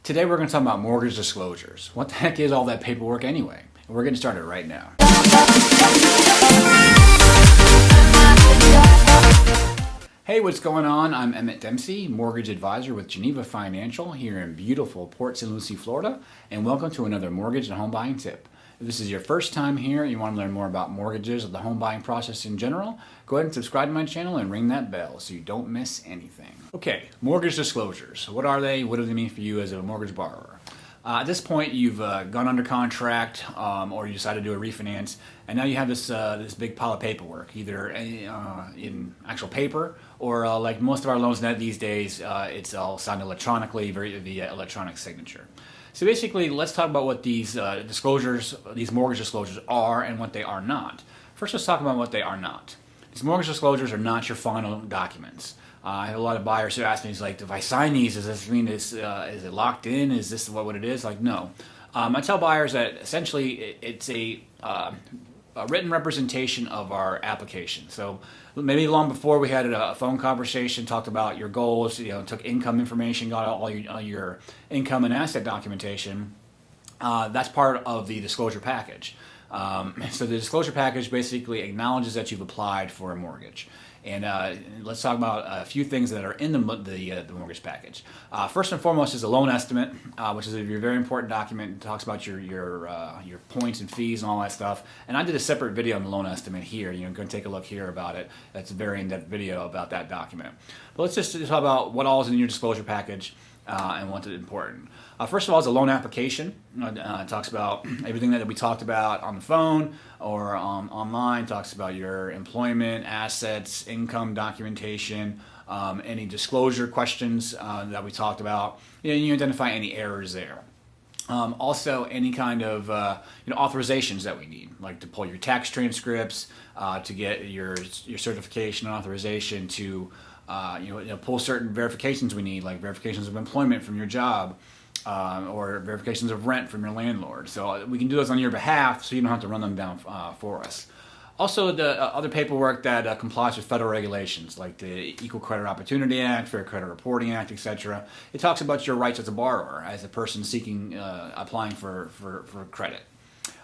Today we're going to talk about mortgage disclosures. What the heck is all that paperwork anyway? And we're getting started right now. Hey, what's going on? I'm Emmett Dempsey, mortgage advisor with Geneva Financial here in beautiful Port St Lucie, Florida, and welcome to another mortgage and home buying tip. If this is your first time here and you want to learn more about mortgages or the home buying process in general, go ahead and subscribe to my channel and ring that bell so you don't miss anything. Okay, mortgage disclosures. What are they? What do they mean for you as a mortgage borrower? At this point, you've gone under contract or you decided to do a refinance, and now you have this big pile of paperwork, either in actual paper or like most of our loans these days, it's all signed electronically via electronic signature. So basically, let's talk about what these disclosures, these mortgage disclosures are and what they are not. First, let's talk about what they are not. These mortgage disclosures are not your final documents. I have a lot of buyers who ask me, like, if I sign these, does this mean is it locked in? Is this what it is? Like, no. I tell buyers that essentially it's a written representation of our application. So maybe long before we had a phone conversation, talked about your goals, took income information, got all your income and asset documentation. That's part of the disclosure package. So the disclosure package basically acknowledges that you've applied for a mortgage. And let's talk about a few things that are in the mortgage package. First and foremost is a loan estimate, which is a very important document. It talks about your points and fees and all that stuff. And I did a separate video on the loan estimate here. Go and take a look here about it. That's a very in-depth video about that document. But let's just talk about what all is in your disclosure package and what's important. First of all, is a loan application. It talks about everything that we talked about on the phone or online. It talks about your employment, assets, income documentation, any disclosure questions that we talked about. You identify any errors there. Also, any kind of authorizations that we need, like to pull your tax transcripts, to get your certification and authorization to pull certain verifications we need, like verifications of employment from your job, or verifications of rent from your landlord. So we can do those on your behalf, so you don't have to run them down for us. Also, the other paperwork that complies with federal regulations, like the Equal Credit Opportunity Act, Fair Credit Reporting Act, etc. It talks about your rights as a borrower, as a person seeking, applying for credit.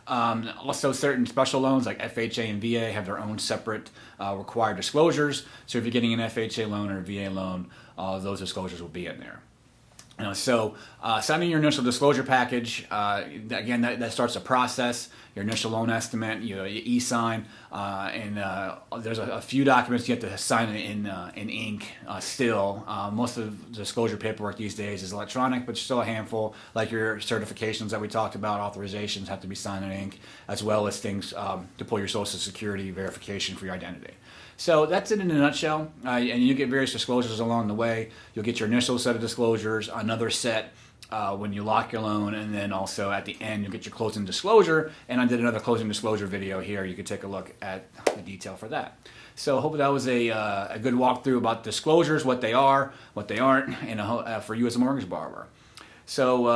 Also, certain special loans like FHA and VA have their own separate required disclosures. So if you're getting an FHA loan or a VA loan, those disclosures will be in there. Signing your initial disclosure package, again, that starts a process. Your initial loan estimate, you e-sign, and there's a few documents you have to sign in ink still. Most of the disclosure paperwork these days is electronic, but still a handful, like your certifications that we talked about, authorizations have to be signed in ink, as well as things to pull your Social Security verification for your identity. So that's it in a nutshell, and you get various disclosures along the way. You'll get your initial set of disclosures, another set when you lock your loan, and then also at the end you'll get your closing disclosure. And I did another closing disclosure video here. You could take a look at the detail for that. So I hope that was a good walkthrough about disclosures, what they are, what they aren't, and for you as a mortgage borrower. So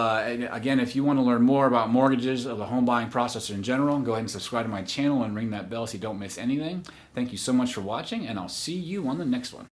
again, if you want to learn more about mortgages or the home buying process in general, go ahead and subscribe to my channel and ring that bell so you don't miss anything. Thank you so much for watching, and I'll see you on the next one.